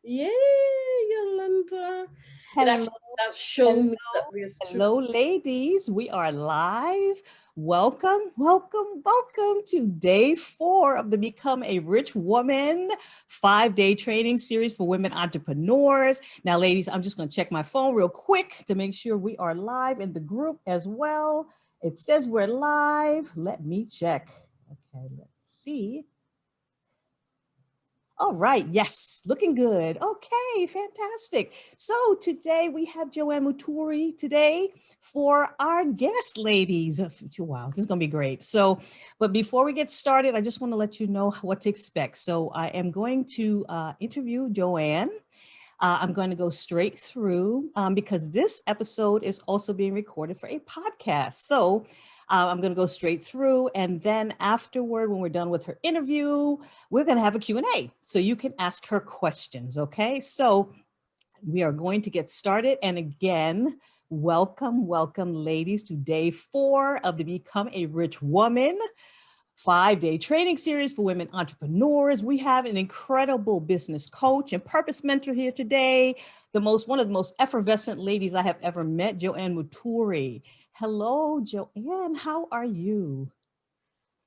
Yay, Yolanda. It Hello, actually does show hello, me that we're still. hello, ladies. We are live. Welcome, welcome, welcome to day 4 of the Become a Rich Woman 5-day training series for women entrepreneurs. Now, ladies, I'm just going to check my phone real quick to make sure we are live in the group as well. It says we're live. Let me check. Okay, let's see. All right. Yes. Looking good. Okay. Fantastic. So today we have Joanne Muturi today for our guest ladies. Wow. This is going to be great. So, but before we get started, I just want to let you know what to expect. So I am going to interview Joanne. I'm going to go straight through because this episode is also being recorded for a podcast. So I'm going to go straight through. And then afterward, when we're done with her interview, we're going to have a Q&A. So you can ask her questions. Okay. So we are going to get started. And again, welcome, welcome, ladies, to day 4 of the Become a Rich Woman 5-day training series for women entrepreneurs. We have an incredible business coach and purpose mentor here today. One of the most effervescent ladies I have ever met, Joanne Muturi. Hello, Joanne. How are you?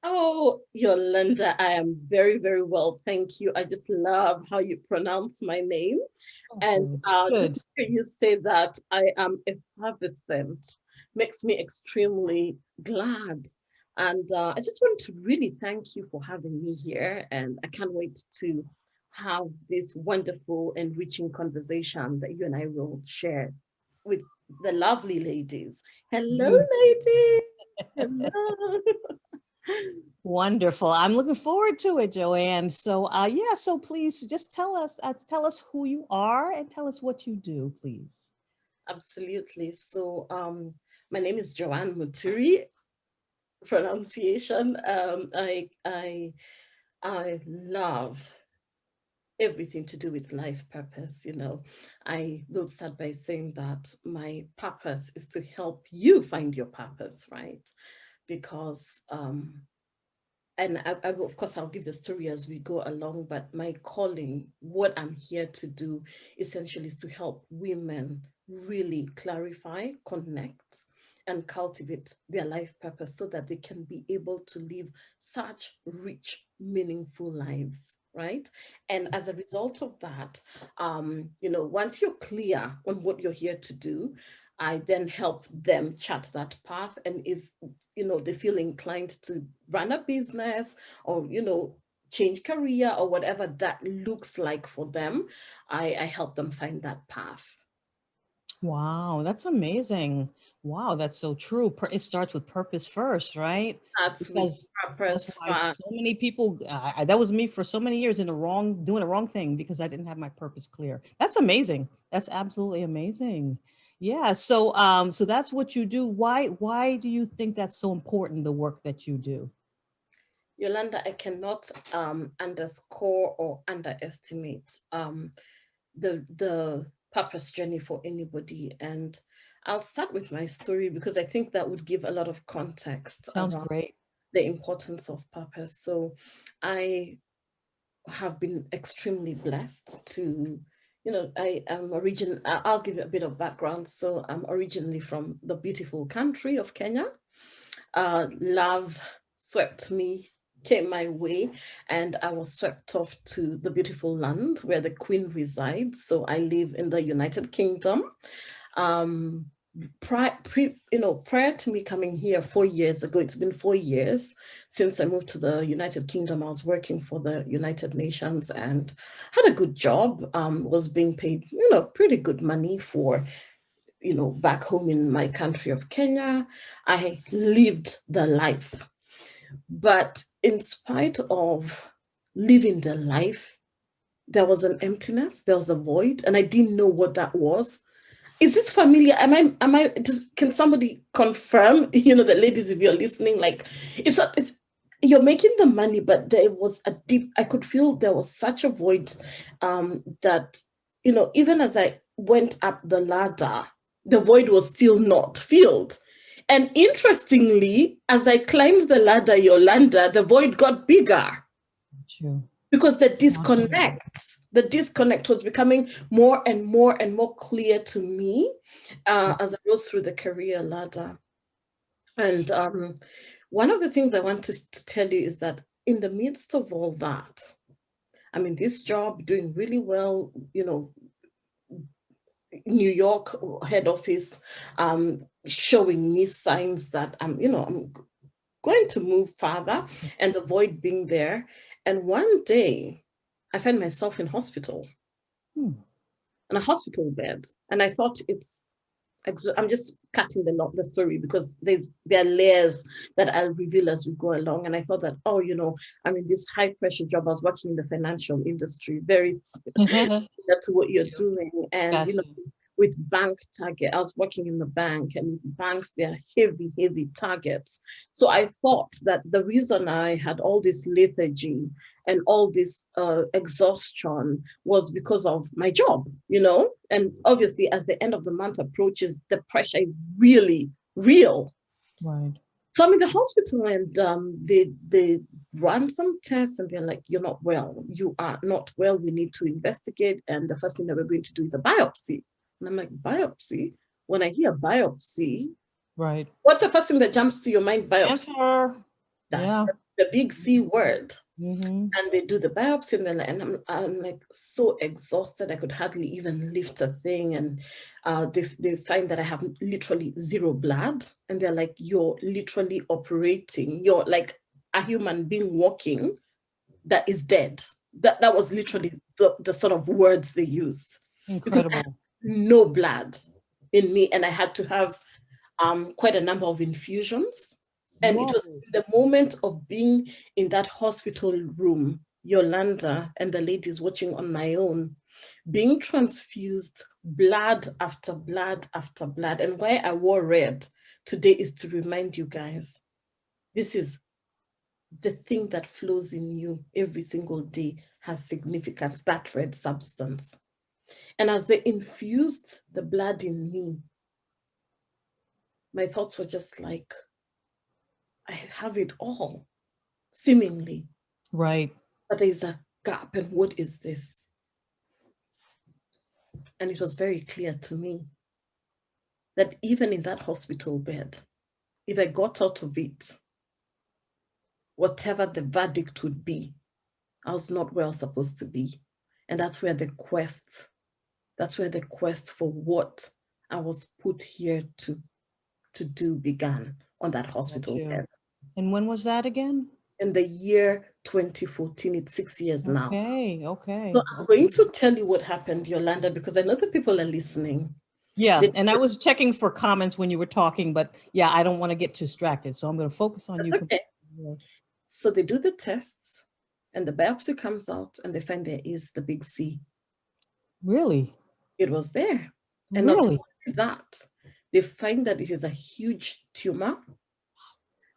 Oh, Yolanda, I am very, very well. Thank you. I just love how you pronounce my name. Oh, And good. just Good. to hear you say that I am effervescent makes me extremely glad. And I just want to really thank you for having me here. And I can't wait to have this wonderful, enriching conversation that you and I will share with the lovely ladies. Hello, Beautiful. ladies. Hello. Wonderful. I'm looking forward to it, Joanne. So, yeah, so please just tell us who you are and tell us what you do, please. Absolutely. So, my name is Joanne Muturi. Pronunciation. I love everything to do with life purpose. I will start by saying that my purpose is to help you find your purpose, right? Because and I will, of course, I'll give the story as we go along, but my calling, what I'm here to do essentially is to help women really clarify, connect, and cultivate their life purpose so that they can be able to live such rich, meaningful lives. Right. And as a result of that, once you're clear on what you're here to do, I then help them chart that path. And if they feel inclined to run a business or change career or whatever that looks like for them, I help them find that path. Wow, that's amazing. Wow, that's so true. It starts with purpose first, right? That's with Because that's purpose why fun. so many people, that was me for so many years doing the wrong thing because I didn't have my purpose clear. That's amazing. That's absolutely amazing. Yeah. So, so that's what you do. Why do you think that's so important, the work that you do? Yolanda, I cannot underscore or underestimate the purpose journey for anybody. And I'll start with my story because I think that would give a lot of context Sounds around great. the importance of purpose. So I have been extremely blessed to, I am I'll give you a bit of background. So I'm originally from the beautiful country of Kenya. Love swept me, came my way, and I was swept off to the beautiful land where the Queen resides. So I live in the United Kingdom. Um, prior to me coming here 4 years ago, it's been 4 years since I moved to the United Kingdom. I was working for the United Nations and had a good job. Was being paid, pretty good money for, back home in my country of Kenya. I lived the life. But in spite of living the life, there was an emptiness, there was a void, and I didn't know what that was. Is this familiar? Can somebody confirm, the ladies, if you're listening, like it's you're making the money, but there was a deep, I could feel there was such a void that, even as I went up the ladder, the void was still not filled. And interestingly, as I climbed the ladder, Yolanda, the void got bigger True. because the Wow. disconnect. The disconnect was becoming more and more and more clear to me as I rose through the career ladder. And one of the things I want to tell you is that in the midst of all that, I mean, this job doing really well, you know, New York head office showing me signs that I'm going to move farther and avoid being there. And one day I find myself in hospital, in a hospital bed. And I thought I'm just cutting the story because there are layers that I'll reveal as we go along. And I thought that, oh, I'm in this high pressure job. I was working in the financial industry, very similar to what you're doing. And, Gotcha. with bank target, I was working in the bank, and with banks, they are heavy, heavy targets. So I thought that the reason I had all this lethargy and all this exhaustion was because of my job, and obviously as the end of the month approaches, the pressure is really real. Right. So I'm in the hospital, and they run some tests, and they're like, you're not well. You are not well. We need to investigate. And the first thing that we're going to do is a biopsy. And I'm like, biopsy? When I hear biopsy, Right. what's the first thing that jumps to your mind? Biopsy. Cancer. That's Yeah. the big C word. Mm-hmm. And they do the biopsy, and I'm like so exhausted. I could hardly even lift a thing. And they find that I have literally zero blood. And they're like, you're literally operating. You're like a human being walking that is dead. That was literally the sort of words they used. Because I had Incredible. no blood in me, and I had to have quite a number of infusions. And it was Whoa. the moment of being in that hospital room, Yolanda and the ladies watching on my own, being transfused blood after blood after blood. And why I wore red today is to remind you guys, this is the thing that flows in you every single day has significance, that red substance. And as they infused the blood in me, my thoughts were just like, I have it all, seemingly, Right. but there's a gap. And what is this? And it was very clear to me that even in that hospital bed, if I got out of it, whatever the verdict would be, I was not where I was supposed to be. And that's where the quest for what I was put here to do began, on that hospital Gotcha. bed. And when was that again? In the year 2014, it's 6 years now. Okay. So Okay. I'm going to tell you what happened, Yolanda, because I know the people are listening. Yeah. They, And I was checking for comments when you were talking, but yeah, I don't want to get distracted. So I'm going to focus on you. okay. So they do the tests, and the biopsy comes out, and they find there is the big C. Really? It was there. And not Really? only that, they find that it is a huge tumor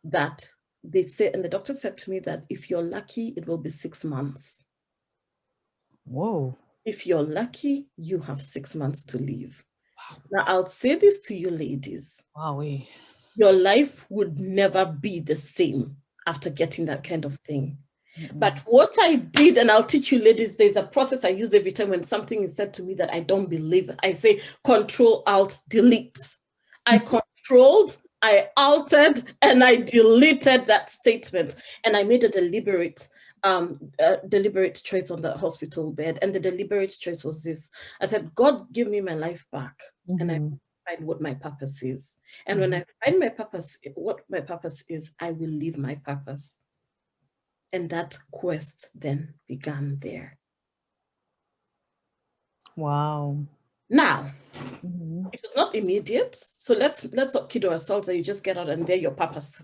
that they say, and the doctor said to me that if you're lucky, it will be 6 months. Whoa. If you're lucky, you have 6 months to live. Now, I'll say this to you, ladies. Wowie. Your life would never be the same after getting that kind of thing. But what I did, and I'll teach you, ladies, there's a process I use every time when something is said to me that I don't believe. I say, Control, Alt, Delete. I controlled, I altered, and I deleted that statement. And I made a deliberate choice on the hospital bed. And the deliberate choice was this. I said, God, give me my life back. And I find what my purpose is. And when I find my purpose, what my purpose is, I will live my purpose. And that quest then began there. Wow. Now, it was not immediate. So let's not kid ourselves that you just get out and there your purpose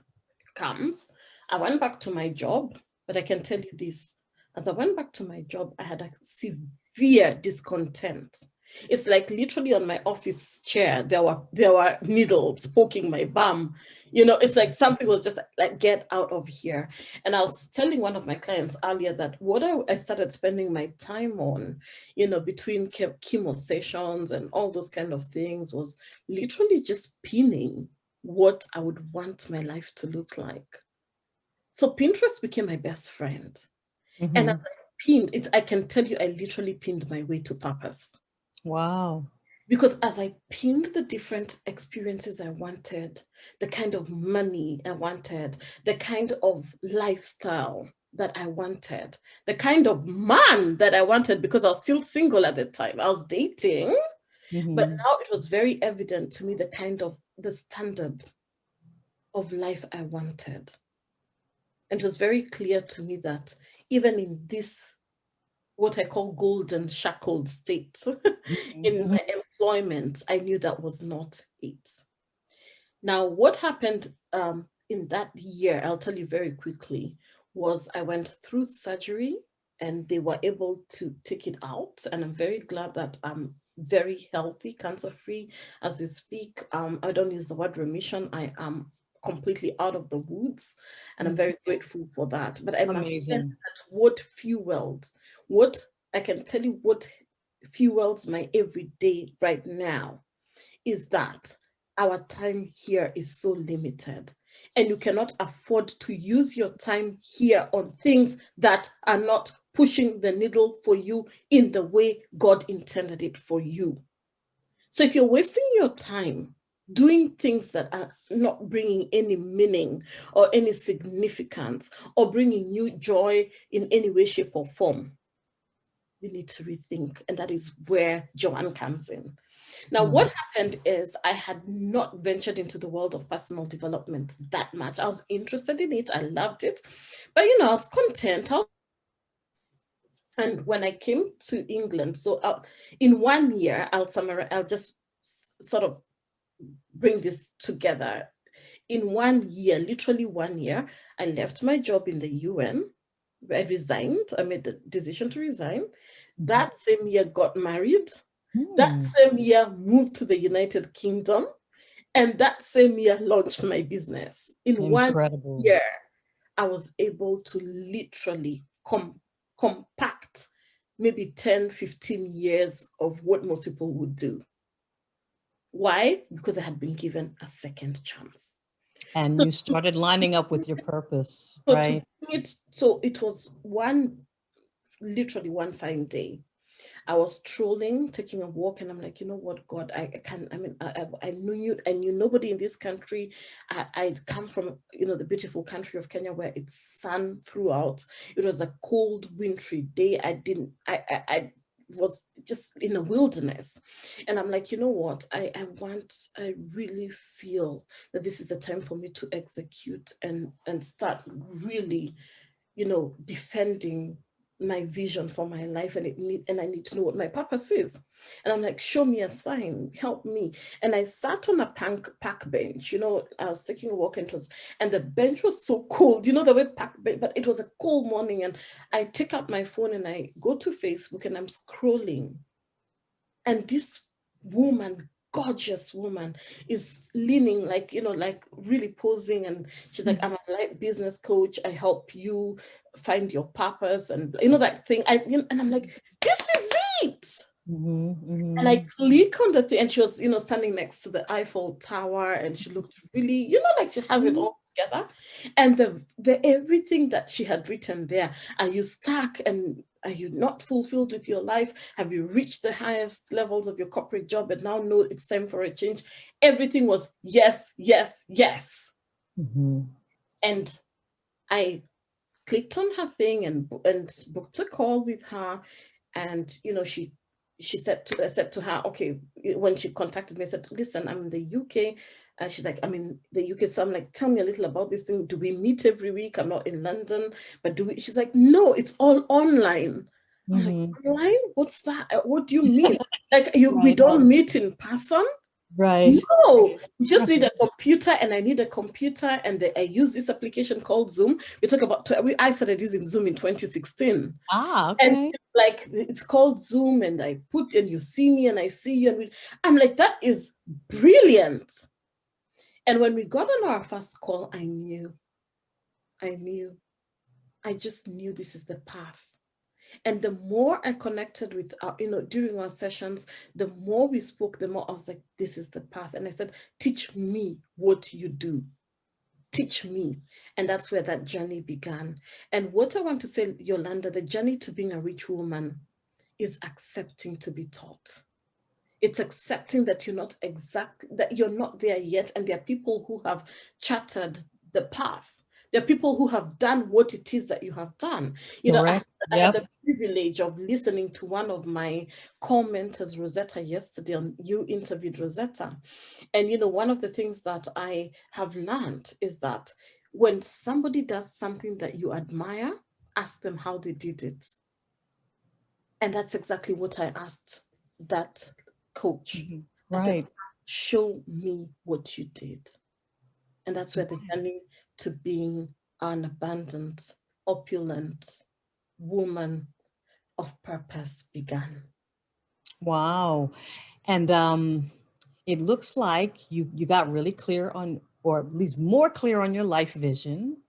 comes. I went back to my job, but I can tell you this. As I went back to my job, I had a severe discontent. It's like literally on my office chair, there were needles poking my bum. It's like something was just like, get out of here. And I was telling one of my clients earlier that what I started spending my time on, between chemo sessions and all those kind of things, was literally just pinning what I would want my life to look like. So Pinterest became my best friend. And as I pinned it. I can tell you, I literally pinned my way to purpose. Wow. Because as I pinned the different experiences I wanted, the kind of money I wanted, the kind of lifestyle that I wanted, the kind of man that I wanted, because I was still single at the time. I was dating, but Mm-hmm. now it was very evident to me the standard of life I wanted. And it was very clear to me that even in this, what I call golden shackled state, in Mm-hmm. my employment, I knew that was not it. Now, what happened in that year, I'll tell you very quickly, was I went through surgery and they were able to take it out. And I'm very glad that I'm very healthy, cancer free as we speak. I don't use the word remission. I am completely out of the woods, and I'm very grateful for that. But I must say that Amazing. what I can tell you what fuels my everyday right now is that our time here is so limited, and you cannot afford to use your time here on things that are not pushing the needle for you in the way God intended it for you. So if you're wasting your time doing things that are not bringing any meaning or any significance or bringing you joy in any way, shape, or form, you need to rethink. And that is where Joanne comes in. Now, Mm. what happened is I had not ventured into the world of personal development that much. I was interested in it, I loved it, but I was content. And when I came to England, so in 1 year, I'll summarize, I'll just sort of bring this together. In 1 year, literally 1 year, I left my job in the UN. I resigned. I made the decision to resign. That same year, got married. That Mm. same year, moved to the United Kingdom. And that same year, launched my business. In one Incredible. year, I was able to literally compact maybe 10, 15 years of what most people would do. Why? Because I had been given a second chance. And you started lining up with your purpose, So to right? bring it, so it was literally one fine day. I was strolling, taking a walk, and I'm like, you know what, God, I can. I mean, I knew you. I knew nobody in this country. I come from, the beautiful country of Kenya, where it's sun throughout. It was a cold, wintry day. I didn't. I was just in a wilderness, and I'm like, you know what, I really feel that this is the time for me to execute and start really, defending my vision for my life, and I need to know what my purpose is. And I'm like, show me a sign, help me. And I sat on a park bench. I was taking a walk, and the bench was so cold. The way park bench, but it was a cold morning, and I take out my phone and I go to Facebook and I'm scrolling, and this woman, gorgeous woman, is leaning, like, like really posing, and she's like, I'm a life business coach, I help you find your purpose, and that thing. And I'm like, this is it. Mm-hmm, And I mm-hmm, click on the thing, and she was, standing next to the Eiffel Tower, and she looked really, like she has it mm-hmm. all together. And the everything that she had written there: are you stuck, and are you not fulfilled with your life? Have you reached the highest levels of your corporate job and now know it's time for a change? Everything was yes, yes, yes. Mm-hmm. And I clicked on her thing and booked a call with her. And she said to I said to her, okay, when she contacted me, I said, listen, I'm in the UK. And she's like, I'm in the UK. So I'm like, tell me a little about this thing. Do we meet every week? I'm not in London, but do we? She's like, no, it's all online. I'm like, Mm-hmm. online? What's that? What do you mean? Like, we Right, don't meet in person? right. No, you just need a computer, and I need a computer, and I use this application called Zoom. We talk about, I started using Zoom in 2016, Ah, and okay. it's called Zoom, and and you see me, and I see you, and I'm like, that is brilliant. And when we got on our first call, I knew, I just knew this is the path. And the more I connected with, during our sessions, the more we spoke, the more I was like, this is the path. And I said, teach me what you do. Teach me. And that's where that journey began. And what I want to say, Yolanda, the journey to being a rich woman is accepting to be taught. It's accepting that that you're not there yet. And there are people who have charted the path. There are people who have done what it is that you have done. You know, Correct. I had Yep. the privilege of listening to one of my commenters, Rosetta, yesterday. On You interviewed Rosetta. And, you know, one of the things that I have learned is that when somebody does something that you admire, ask them how they did it. And that's exactly what I asked that coach. Mhm. I said, Right. show me what you did. And that's where the journey to being an abundant, opulent woman of purpose began. Wow. And it looks like you got really clear on, or at least more clear on your life vision.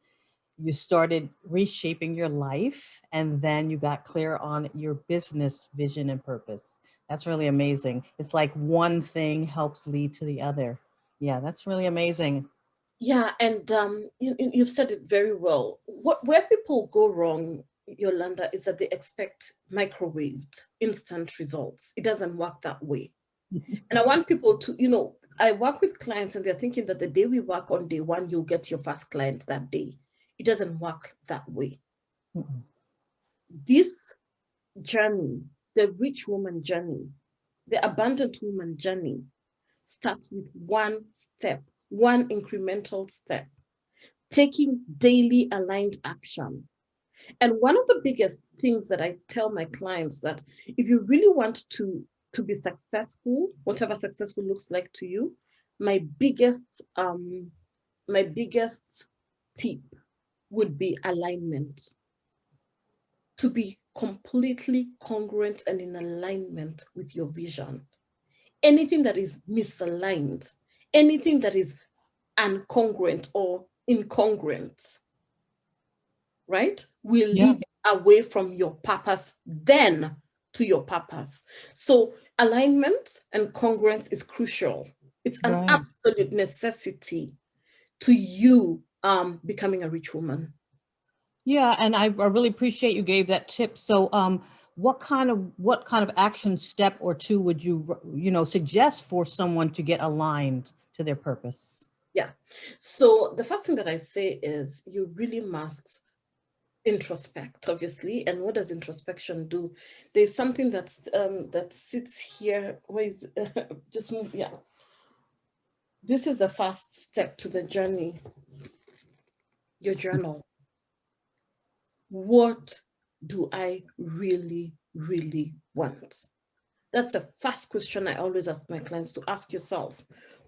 You started reshaping your life, and then you got clear on your business vision and purpose. That's really amazing. It's like one thing helps lead to the other. Yeah, that's really amazing. Yeah, and you've said it very well. Where people go wrong, Yolanda, is that they expect microwaved instant results. It doesn't work that way. And I want people to, you know, I work with clients and they're thinking that the day we work on day one, you'll get your first client that day. It doesn't work that way. Mm-mm. This journey, the rich woman journey, the abundant woman journey, starts with one step, one incremental step, taking daily aligned action. And one of the biggest things that I tell my clients that if you really want to be successful, whatever successful looks like to you, my biggest tip would be alignment. To be completely congruent and in alignment with your vision. Anything that is misaligned, anything that is uncongruent or incongruent, right, will Yeah, lead away from your purpose, then to your purpose. So alignment and congruence is crucial. It's an right. absolute necessity to you becoming a rich woman. Yeah, and I really appreciate you gave that tip. So, what kind of action step or two would you suggest for someone to get aligned to their purpose? Yeah. So the first thing that I say is you really must introspect, obviously. And what does introspection do? There's something that sits here. Where is just move? Yeah. This is the first step to the journey. Your journal. What do I really, really want? That's the first question I always ask my clients to ask yourself.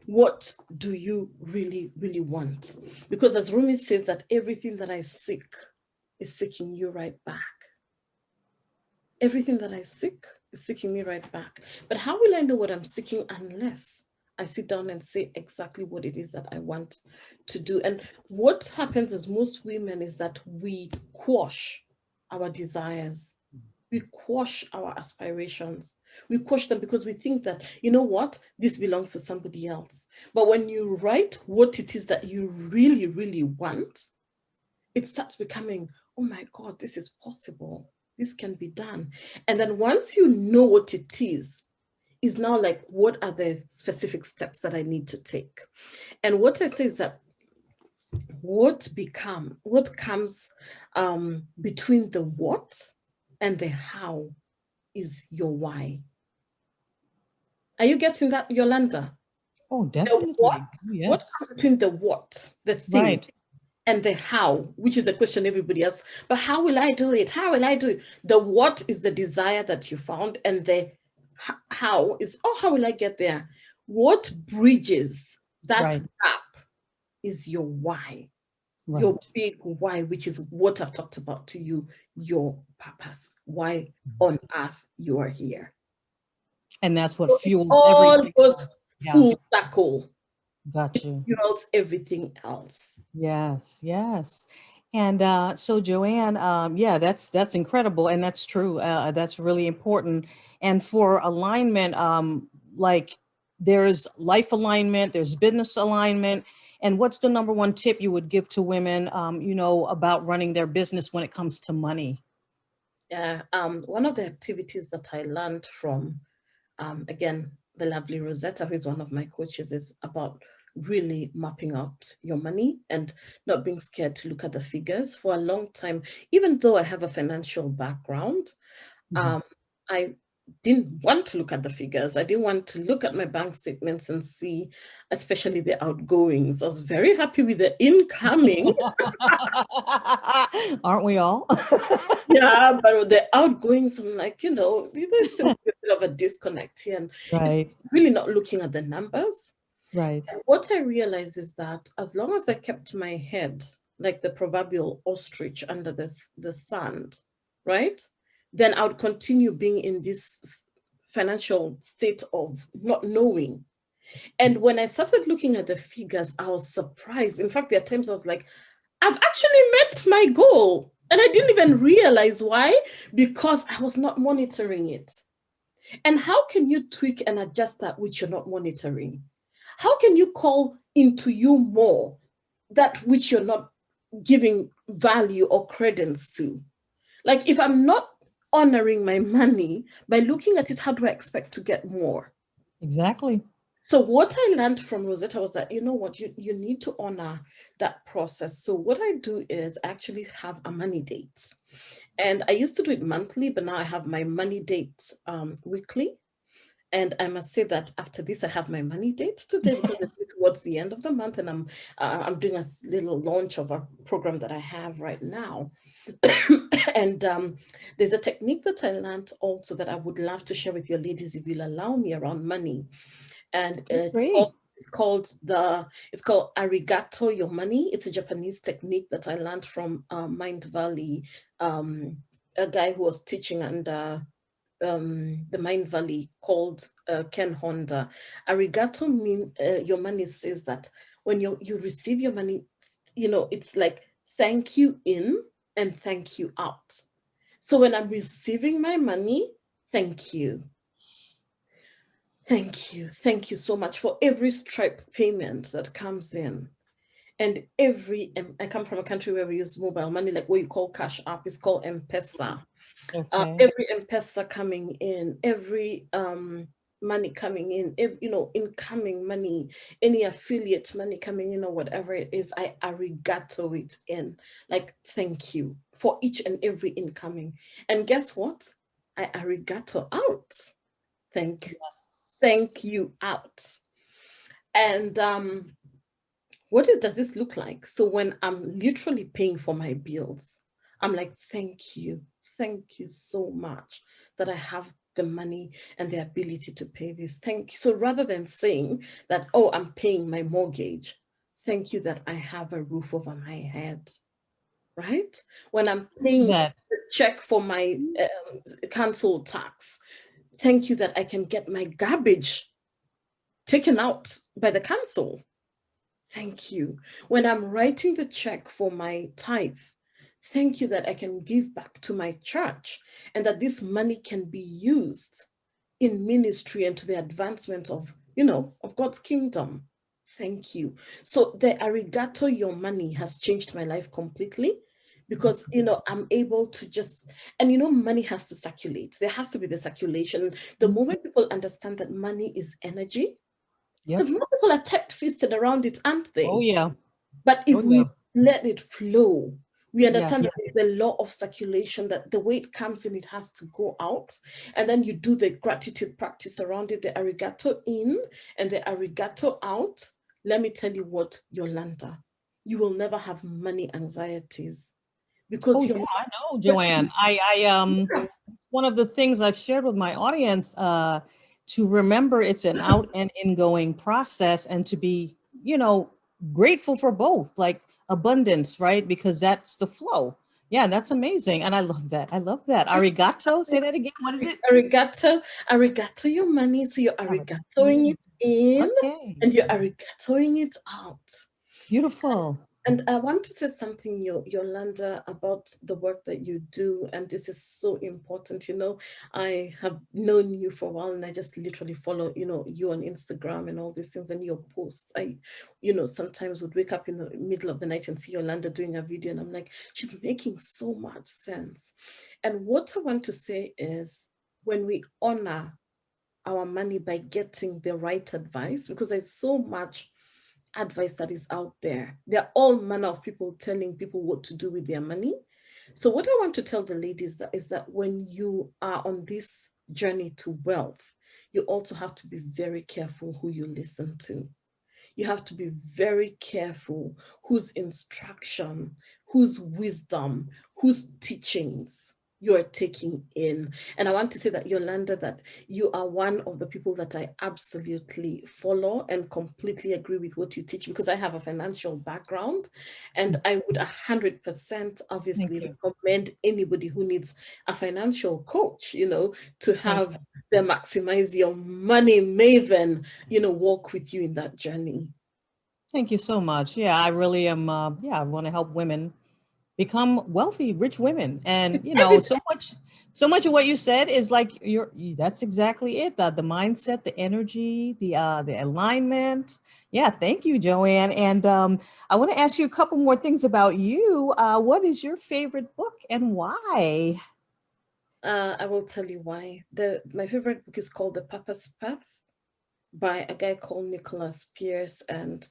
What do you really, really want? Because as Rumi says, that everything that I seek is seeking you right back. Everything that I seek is seeking me right back. But how will I know what I'm seeking unless I sit down and say exactly what it is that I want to do? And what happens as most women is that we quash our desires. We quash our aspirations. We quash them because we think that, you know what, this belongs to somebody else. But when you write what it is that you really, really want, it starts becoming, oh my God, this is possible. This can be done. And then once you know what it is now like, what are the specific steps that I need to take? And what I say is that what comes between the what and the how is your why. Are you getting that, Yolanda? Oh, The definitely. what Yes. comes between the what, the thing, Right. and the how, which is the question everybody asks. But how will I do it? How will I do it? The what is the desire that you found, and the how is, oh, how will I get there? What bridges that Right. gap is your why, your Right. big why, which is what I've talked about to you, your purpose, why on earth you are here. And that's what So it fuels all everything goes else. Yeah. full circle. Got you. Fuels everything else. Yes, yes. And so Joanne, yeah, that's incredible, and that's true. That's really important. And for alignment, like there's life alignment, there's business alignment, And what's the number one tip you would give to women, about running their business when it comes to money? Yeah, one of the activities that I learned from, again, the lovely Rosetta, who is one of my coaches, is about really mapping out your money and not being scared to look at the figures. For a long time, even though I have a financial background, Mhm. um, I didn't want to look at the figures. I didn't want to look at my bank statements and see, especially the outgoings. I was very happy with the incoming. Aren't we all? Yeah, but with the outgoings, I'm like, there's a bit of a disconnect here. And it's Right, really not looking at the numbers. right. And what I realize is that as long as I kept my head like the proverbial ostrich under the sand, right? Then I would continue being in this financial state of not knowing. And when I started looking at the figures, I was surprised. In fact, there are times I was like, I've actually met my goal. And I didn't even realize why, because I was not monitoring it. And how can you tweak and adjust that which you're not monitoring? How can you call into you more that which you're not giving value or credence to? Like, if I'm not honoring my money by looking at it, how do I expect to get more? Exactly. So what I learned from Rosetta was that, you know what, you need to honor that process. So what I do is actually have a money date. And I used to do it monthly, but now I have my money date weekly. And I must say that after this, I have my money date today because it's towards the end of the month, and I'm doing a little launch of a program that I have right now. And there's a technique that I learned also that I would love to share with your ladies if you'll allow me around money, and Feel free. it's called arigato your money. It's a Japanese technique that I learned from Mind Valley, um, a guy who was teaching under the Mind Valley called Ken Honda. Arigato mean your money says that when you receive your money, it's like thank you in and thank you out. So when I'm receiving my money, thank you. Thank you so much for every Stripe payment that comes in. And I come from a country where we use mobile money, like what you call cash app, is called M-Pesa. Okay. Every M-Pesa coming in, every money coming in, incoming money, any affiliate money coming in or whatever it is, I arigato it in. Like, thank you for each and every incoming. And guess what? I arigato out. Yes. Thank you out. And does this look like? So when I'm literally paying for my bills, I'm like, thank you so much that I have the money and the ability to pay this. Thank you. So rather than saying that, oh, I'm paying my mortgage, thank you that I have a roof over my head, right? When I'm paying That. the check for my council tax, thank you that I can get my garbage taken out by the council. Thank you. When I'm writing the check for my tithe, thank you that I can give back to my church and that this money can be used in ministry and to the advancement of God's kingdom. Thank you. So the arigato your money has changed my life completely because I'm able to just, and money has to circulate. There has to be the circulation. The Mhm. moment people understand that money is energy, Yep. because most people are tight-fisted around it, aren't Oh they? yeah. But Oh if yeah. we let it flow, we understand Yes. that there's a law of circulation, that the way it comes in, it has to go out. And then you do the gratitude practice around it, the arigato in and the arigato out. Let me tell you what, Yolanda, you will never have money anxieties Oh because you're yeah, I not know, expecting. Joanne. One of the things I've shared with my audience, to remember it's an out and ingoing process, and to be, you know, grateful for both, like abundance, right? Because that's the flow. Yeah, that's amazing. And I love that. I love that. Arigato. Say that again. What is it? Arigato your money. So you're Arigato. arigatoing it in Okay. and you're arigatoing it out. Beautiful. And I want to say something, Yolanda, about the work that you do. And this is so important. I have known you for a while and I just literally follow, you on Instagram and all these things and your posts. Sometimes would wake up in the middle of the night and see Yolanda doing a video and I'm like, she's making so much sense. And what I want to say is when we honor our money by getting the right advice, because there's so much advice that is out there. There are all manner of people telling people what to do with their money. So what I want to tell the ladies is that when you are on this journey to wealth, you also have to be very careful who you listen to. You have to be very careful whose instruction, whose wisdom, whose teachings you are taking in. And I want to say that, Yolanda, that you are one of the people that I absolutely follow and completely agree with what you teach, because I have a financial background and I would 100% Thank obviously you. recommend anybody who needs a financial coach, to Thank have the Maximize Your Money Maven, walk with you in that journey. Thank you so much. Yeah, I really am. Yeah, I want to help women become wealthy, rich women. And so much of what you said is like that's exactly it. The mindset, the energy, the alignment. Yeah, thank you, Joanne. And I want to ask you a couple more things about you. What is your favorite book and why? I will tell you why. My favorite book is called The Purpose Path by a guy called Nicholas Pierce, and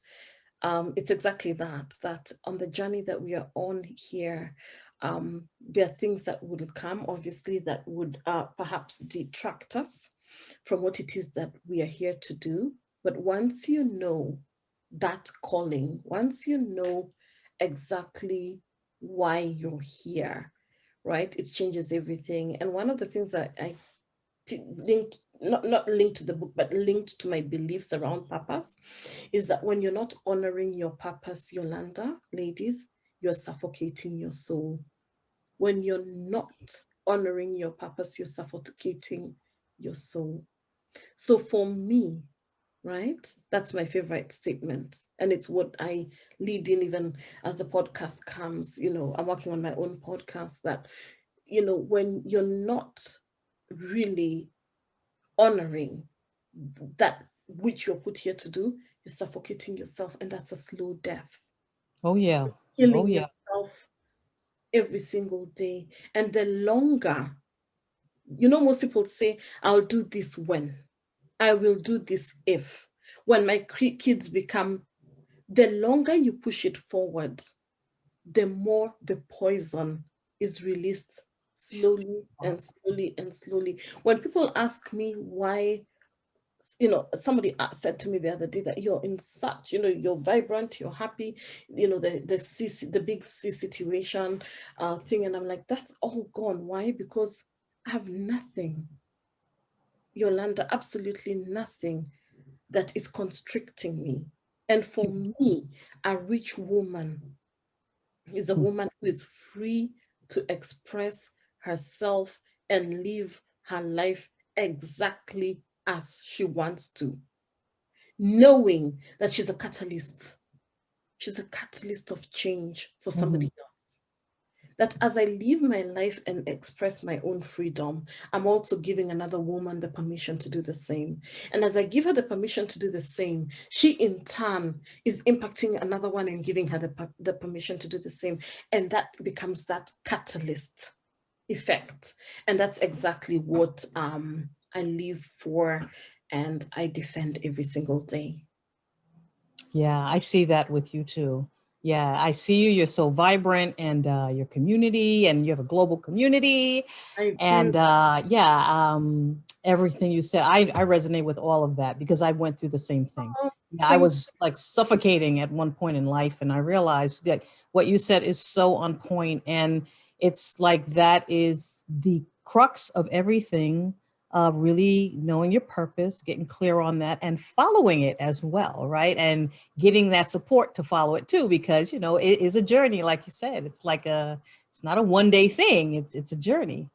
it's exactly that on the journey that we are on here, there are things that would come, obviously, that would perhaps detract us from what it is that we are here to do. But once you know that calling, once you know exactly why you're here, right, it changes everything. And one of the things that I linked, not linked to the book, but linked to my beliefs around purpose, is that when you're not honoring your purpose, Yolanda, ladies, you're suffocating your soul. When you're not honoring your purpose, you're suffocating your soul. So for me, right, that's my favorite statement. And it's what I lead in even as the podcast comes. I'm working on my own podcast, that, when you're not really honoring that which you're put here to do, you're suffocating yourself, and that's a slow death. Oh yeah. Oh Killing yeah. yourself every single day. And the longer, most people say, I'll do this when, I will do this if, when my kids become, the longer you push it forward, the more the poison is released slowly and slowly and slowly. When people ask me why, somebody said to me the other day that you're in such, you're vibrant, you're happy, the big C situation thing, and I'm like, that's all gone. Why? Because I have nothing, Yolanda, absolutely nothing that is constricting me. And for me, a rich woman is a woman who is free to express herself and live her life exactly as she wants to, knowing that she's a catalyst. She's a catalyst of change for Mhm. somebody else. That as I live my life and express my own freedom, I'm also giving another woman the permission to do the same. And as I give her the permission to do the same, she in turn is impacting another one and giving her the permission to do the same. And that becomes that catalyst effect. And that's exactly what I live for and I defend every single day. Yeah, I see that with you too. Yeah, I see you. You're so vibrant, and your community, and you have a global community. I do. And yeah, everything you said, I resonate with all of that because I went through the same thing. Oh, Yeah, I thank was like suffocating at one point in life, and I realized that what you said is so on point, and it's like that is the crux of everything. Really knowing your purpose, getting clear on that, and following it as well, right? And getting that support to follow it too, because it is a journey, like you said. It's not a one day thing. It's a journey.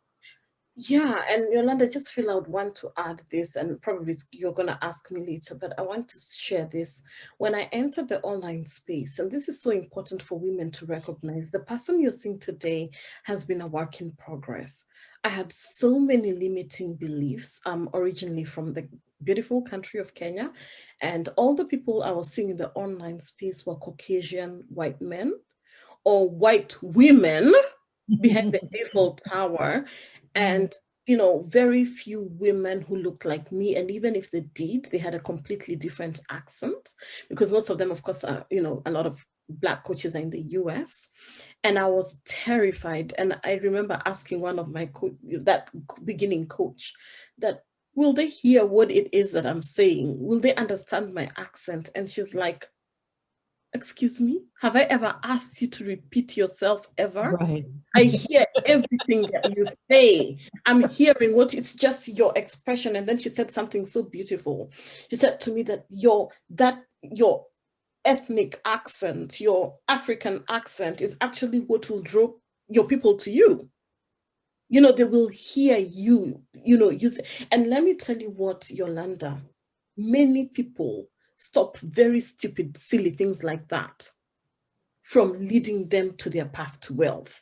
Yeah, and Yolanda, just feel I would want to add this, and probably you're going to ask me later, but I want to share this. When I entered the online space, and this is so important for women to recognize, the person you're seeing today has been a work in progress. I had so many limiting beliefs, originally from the beautiful country of Kenya, and all the people I was seeing in the online space were Caucasian white men or white women behind the Eiffel Tower, Mhm. and very few women who looked like me. And even if they did, they had a completely different accent, because most of them, of course, are, a lot of Black coaches are in the US. And I was terrified. And I remember asking one of my that beginning coach, that will they hear what it is that I'm saying? Will they understand my accent? And she's like, excuse me, have I ever asked you to repeat yourself ever? Right. I hear everything that you say. I'm hearing what it's just your expression. And then she said something so beautiful. She said to me that your ethnic accent, your African accent is actually what will draw your people to you. They will hear you, and let me tell you what, Yolanda, many people stop very stupid, silly things like that from leading them to their path to wealth.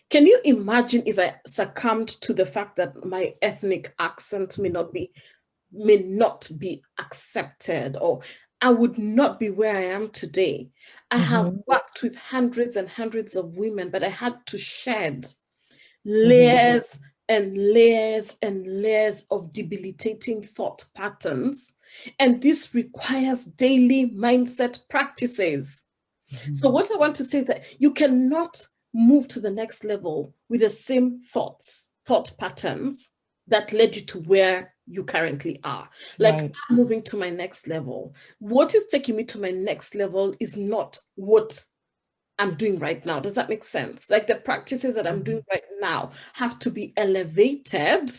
Can you imagine if I succumbed to the fact that my ethnic accent may not be accepted, or I would not be where I am today? I have Mhm. worked with hundreds and hundreds of women, but I had to shed Mhm. layers and layers and layers of debilitating thought patterns. And this requires daily mindset practices. So, Mhm. what I want to say is that you cannot move to the next level with the same thought patterns that led you to where you currently are. Like, Right. I'm moving to my next level. What is taking me to my next level is not what I'm doing right now. Does that make sense? Like, the practices that I'm doing Mhm. right now have to be elevated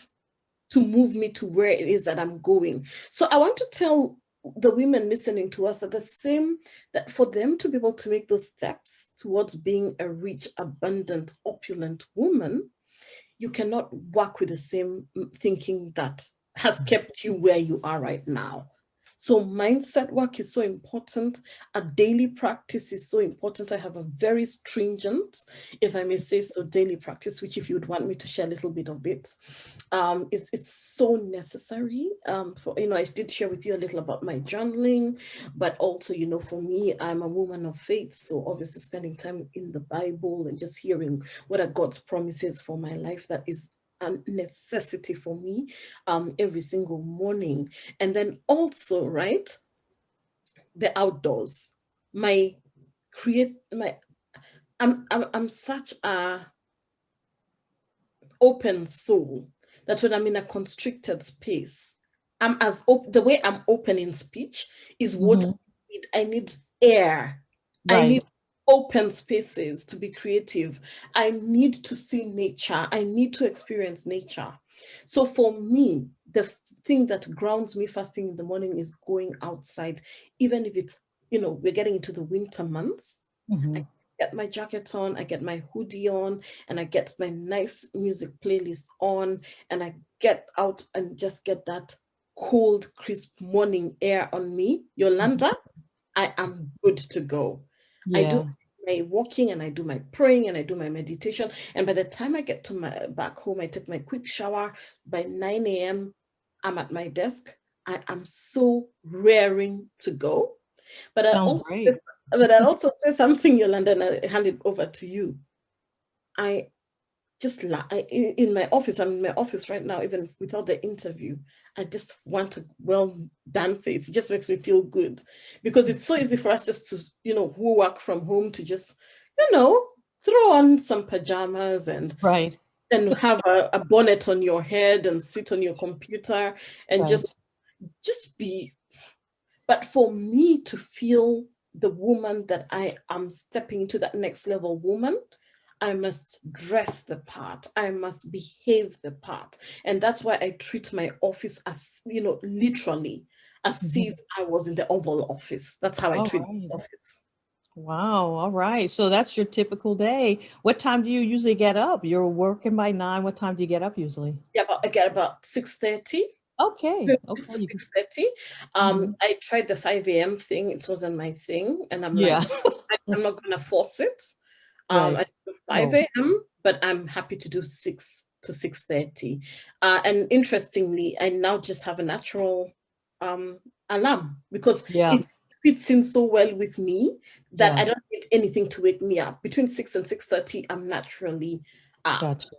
to move me to where it is that I'm going. So I want to tell the women listening to us that the same, that for them to be able to make those steps towards being a rich, abundant, opulent woman, you cannot work with the same thinking that has kept you where you are right now. So mindset work is so important. A daily practice is so important. I have a very stringent, if I may say so, daily practice, which if you would want me to share a little bit of it, it's so necessary. For I did share with you a little about my journaling, but also, for me, I'm a woman of faith. So obviously spending time in the Bible and just hearing what are God's promises for my life, that is a necessity for me every single morning. And then also, right, the outdoors. My create my I'm such a open soul that when I'm in a constricted space, the way I'm open in speech is what Mhm. I need. I need air. I need Right. open spaces to be creative. I need to see nature. I need to experience nature. So for me, the thing that grounds me first thing in the morning is going outside, even if it's, we're getting into the winter months. I Mhm. get my jacket on, I get my hoodie on, and I get my nice music playlist on, and I get out and just get that cold, crisp morning air on me. Mhm. Yolanda, I am good to go. I do Yeah. my walking and I do my praying and I do my meditation. And by the time I get to my back home, I take my quick shower. By 9 a.m., I'm at my desk. I am so raring to go. But I Sounds also great. but I also say something, Yolanda, and I hand it over to you. I in my office, I'm in my office right now, even without the interview. I just want a well done face. It just makes me feel good, because it's so easy for us just to, who work from home, to just, you know, throw on some pajamas Right. and have a bonnet on your head and sit on your computer and Right. just be. But for me to feel the woman that I am, stepping into that next level woman, I must dress the part. I must behave the part. And that's why I treat my office as, literally as if Mhm. I was in the Oval Office. That's how I All treat right. the office. Wow. All right. So that's your typical day. What time do you usually get up? You're working by 9. What time do you get up usually? Yeah, I get about 6:30. Okay. Okay. 6 to You can. 6:30. Mhm. I tried the 5 a.m. thing. It wasn't my thing. And I'm Yeah. like, I'm not gonna force it. Right. I do 5 No. a.m., but I'm happy to do 6 to 6:30. And interestingly, I now just have a natural um alarm because Yeah. it fits in so well with me that Yeah. I don't need anything to wake me up. Between 6 and 6:30, I'm naturally up. Gotcha.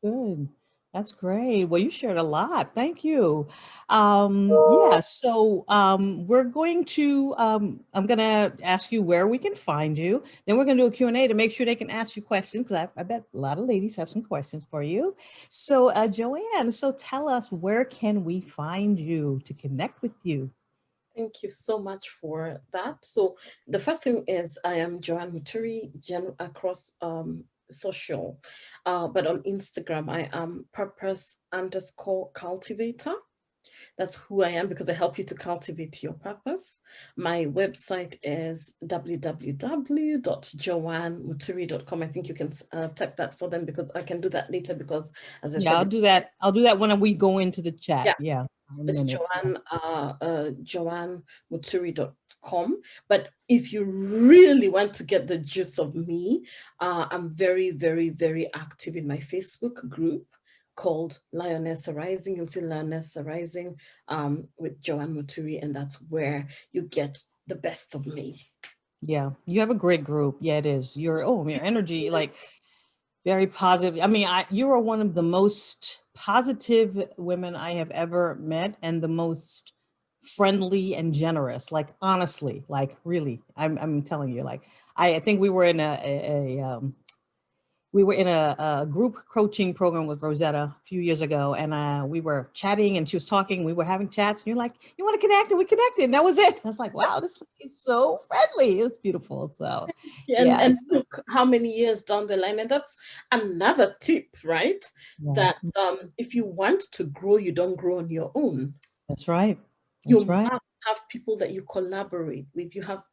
Good. That's great. Well, you shared a lot. Thank you. Yeah, so we're going to, I'm going to ask you where we can find you. Then we're going to do a Q&A to make sure they can ask you questions because I bet a lot of ladies have some questions for you. So, Joanne, so tell us, where can we find you to connect with you? Thank you so much for that. So the first thing is I am Joanne Muturi across social, but on Instagram I am purpose underscore cultivator. That's who I am because I help you to cultivate your purpose. My website is www.joannemuturi.com. I think you can type that for them because I can do that later because, as I Yeah, said, I'll do that. I'll do that when we go into the chat. yeah, Yeah, in a it's minute. Yeah. joannemuturi.com. But if you really want to get the juice of me, I'm very, very, very active in my Facebook group called Lioness Arising. You'll see Lioness Arising with Joanne Muturi, and that's where you get the best of me. Yeah, you have a great group. Yeah, it is. Your energy, like very positive. I mean, you are one of the most positive women I have ever met, and the most friendly and generous. Like honestly, like really, I'm telling you. Like I think we were in a group coaching program with Rosetta a few years ago, and we were chatting, and she was talking. We were having chats, and you're like, "You want to connect?" And we connected. And that was it. I was like, "Wow, this is so friendly. It's beautiful." So, And yes, look how many years down the line, and that's another tip, right? yeah, That if you want to grow, you don't grow on your own. that's right. You That's right. must have people that you collaborate with. You have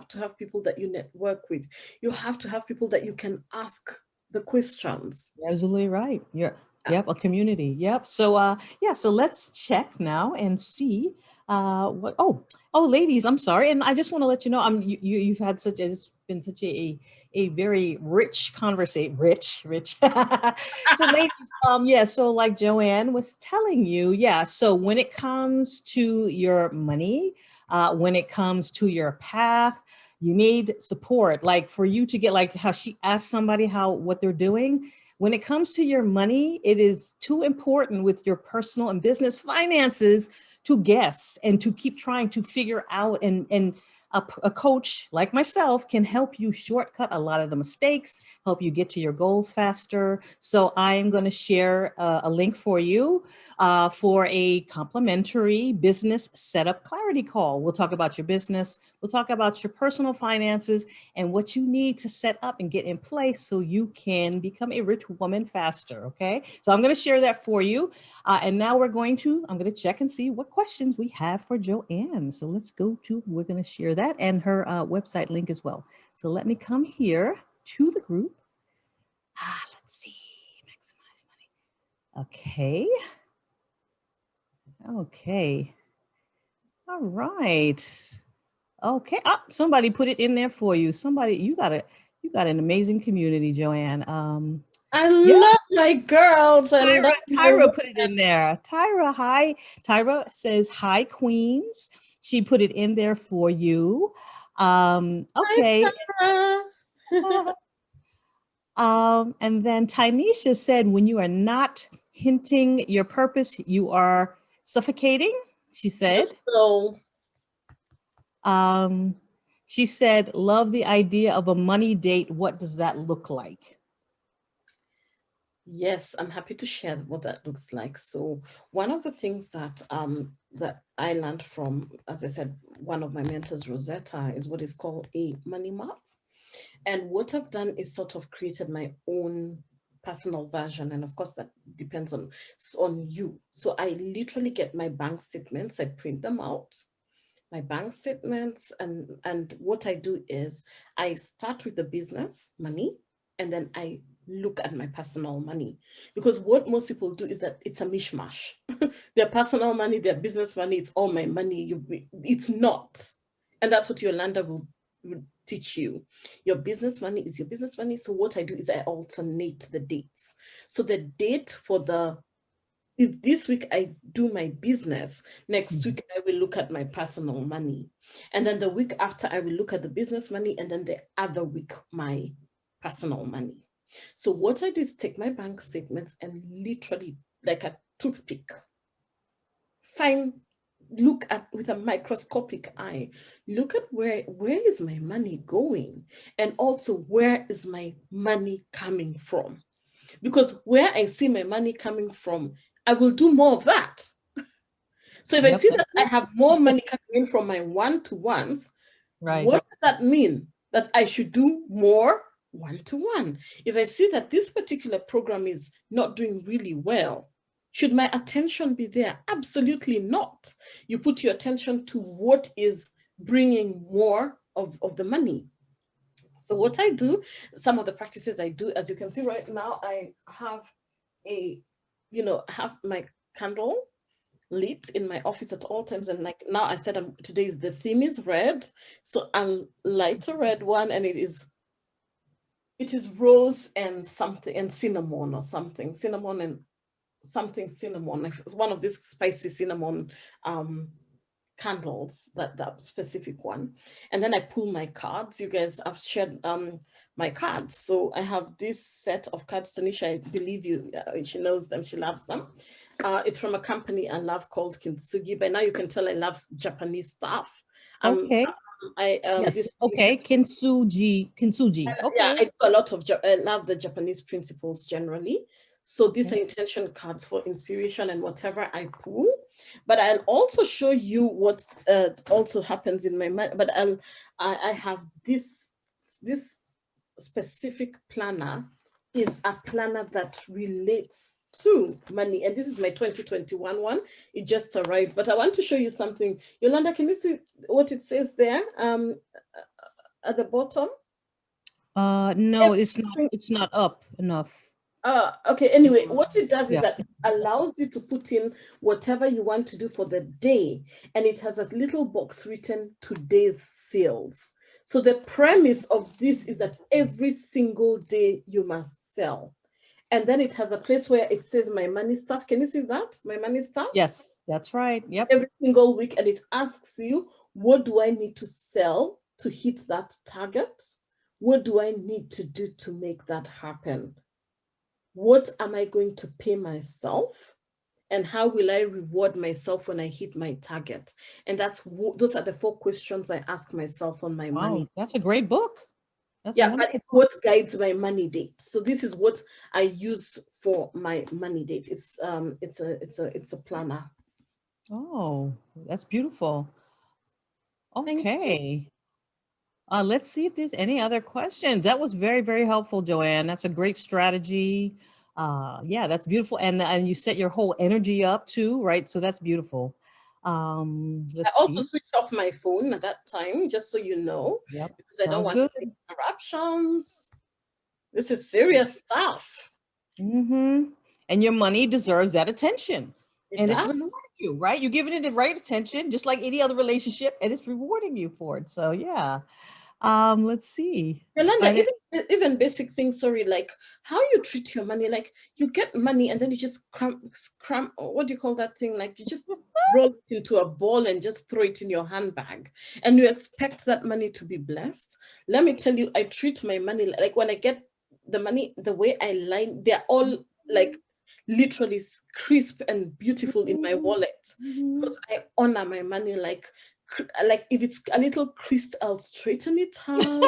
to have people that you network with. You have to have people that you can ask the questions. You're absolutely right. Yeah. Yep, a community. Yep. So yeah, so let's check now and see what ladies, I'm sorry. And I just want to let you know you've had it's been such a very rich conversation, rich. So ladies, yeah, so like Joanne was telling you, yeah, so when it comes to your money, when it comes to your path, you need support. Like for you to get, like how she asked somebody how what they're doing, when it comes to your money, it is too important with your personal and business finances to guess and to keep trying to figure out. And a coach like myself can help you shortcut a lot of the mistakes, help you get to your goals faster. So I am going to share a link for you for a complimentary business setup clarity call. We'll talk about your business, we'll talk about your personal finances, and what you need to set up and get in place so you can become a rich woman faster. Okay. So I'm going to share that for you. And now I'm going to check and see what questions we have for Joanne. So we're going to share that and her website link as well. So let me come here to the group. Let's see, maximize money. Okay. Okay. All right. Okay. Somebody put it in there for you. Somebody, you got an amazing community, Joanne. I Yeah, love my girls. I love my Tyra put it in there. Tyra, hi. Tyra says, hi, Queens. She put it in there for you. Hi, Okay. Sarah. And then Tynesha said, when you are not hinting your purpose, you are suffocating, she Just said. so Um, she said, love the idea of a money date. What does that look like? yes, I'm happy to share what that looks like. So one of the things that I learned from, as I said, one of my mentors, Rosetta, is what is called a money map. And what I've done is sort of created my own personal version. And of course, that depends on you. So I literally get my bank statements, I print them out, my bank statements, and what I do is I start with the business money, and then I look at my personal money, because what most people do is that it's a mishmash. Their personal money, their business money, it's all my money. It's not, and that's what Yolanda will teach you. Your business money is your business money. So what I do is I alternate the dates. So the date for the if this week I do my business, next Mhm. week I will look at my personal money. And then the week after, I will look at the business money. And then the other week, my personal money. So what I do is take my bank statements and literally, like a toothpick, find, look at with a microscopic eye, look at where is my money going, and also where is my money coming from, because where I see my money coming from, I will do more of that. So if I Yep, see that's that I it. have more money coming in from my one-to-ones, Right. what does that mean? That I should do more one-to-one. If I see that this particular program is not doing really well, should my attention be there? Absolutely not. You put your attention to what is bringing more of the money. So what I do, some of the practices I do, as you can see right now, I have a, have my candle lit in my office at all times. And like now I said, today's the theme is red. So I'll light a red one, and it is rose and something and cinnamon or something, cinnamon and something cinnamon, like one of these spicy cinnamon um candles, that specific one. And then I pull my cards. You guys have shared my cards, so I have this set of cards. Tanisha, I believe she knows them, she loves them. It's from a company I love called Kintsugi. By now you can tell I love Japanese stuff. Okay. I this Yes. Okay. Kintsugi. Kintsugi. yeah, Okay. I do a lot of I love the Japanese principles generally. So these are Okay. intention cards for inspiration and whatever I pull. But I'll also show you what also happens in my mind. But I have this specific planner is a planner that relates to money, and this is my 2021 one. It just arrived, but I want to show you something. Yolanda, can you see what it says there at the bottom? No, it's not. It's not up enough. Okay, anyway, what it does is Yeah. that it allows you to put in whatever you want to do for the day, and it has a little box written today's sales. So the premise of this is that every single day you must sell. And then it has a place where it says my money stuff. Can you see that? My money stuff? Yes, that's right. Yep. Every single week, and it asks you, what do I need to sell to hit that target? What do I need to do to make that happen? What am I going to pay myself? And how will I reward myself when I hit my target? And those are the 4 questions I ask myself on my money. Wow, that's a great book. That's a Yeah, but wonderful it's book. what guides my money date. So this is what I use for my money date. It's a planner. Oh, that's beautiful. Thank you. Okay. Let's see if there's any other questions. That was very, very helpful, Joanne. That's a great strategy. Yeah, that's beautiful. And you set your whole energy up too, right? So that's beautiful. I Let's also see. switched off my phone at that time, just so you know, Yep. because I don't Sounds want good. any interruptions. This is serious stuff. Mm-hmm. And your money deserves that attention. It And it's does. rewarding you, right? You're giving it the right attention, just like any other relationship, and it's rewarding you for it. So yeah. Let's see. Are Yolanda, there even basic things, sorry, like how you treat your money, like you get money and then you just cram, or what do you call that thing? Like you just roll it into a ball and just throw it in your handbag, and you expect that money to be blessed. Let me tell you, I treat my money like when I get the money, the way I line, they're all like literally crisp and beautiful in my wallet, because I honor my money like if it's a little creased, I'll straighten it out.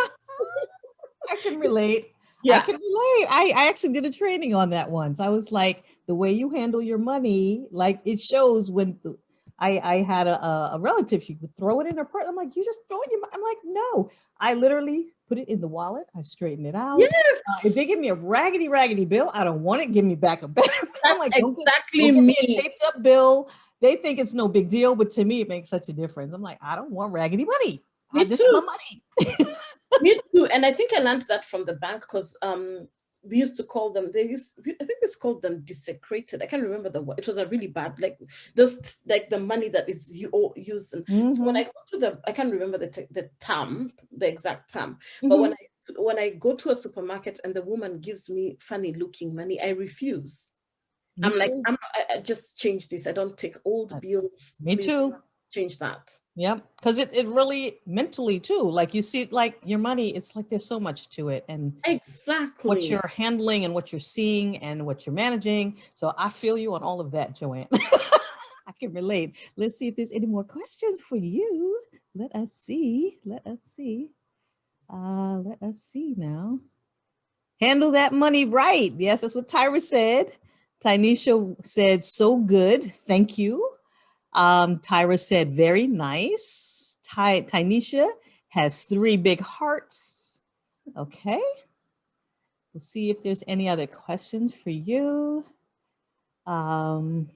I can relate. I Yeah, can relate. I actually did a training on that once. I was like, the way you handle your money, like it shows I had a relative, she would throw it in her purse. I'm like, you just throw it in your, I'm like, no. I literally put it in the wallet. I straighten it out. If Yes, they give me a raggedy bill, I don't want it. Give me back a better. I'm that's like, exactly don't get me a me. taped up bill. They think it's no big deal, but to me, it makes such a difference. I'm like, I don't want raggedy money. Me This is my too. money. Me too. And I think I learned that from the bank because we used to call them, I think it's called them desecrated. I can't remember the word. It was a really bad, like those, like the money that is you all used. And so when Mm-hmm. I go to I can't remember the term, the exact term, but Mm-hmm. when I go to a supermarket and the woman gives me funny looking money, I refuse. Me I'm like, too. I just change this. I don't take old Uh, bills. Me Please too. change that. Yep. Because it really mentally too, like you see, like your money, it's like there's so much to it. And what Exactly. you're handling and what you're seeing and what you're managing. So I feel you on all of that, Joanne. I can relate. Let's see if there's any more questions for you. Let us see. Let us see. Let us see now. Handle that money right. Yes, that's what Tyra said. Tynesha said, so good. Thank you. Tyra said, very nice. Tynesha has 3 big hearts. Okay. We'll see if there's any other questions for you. Um,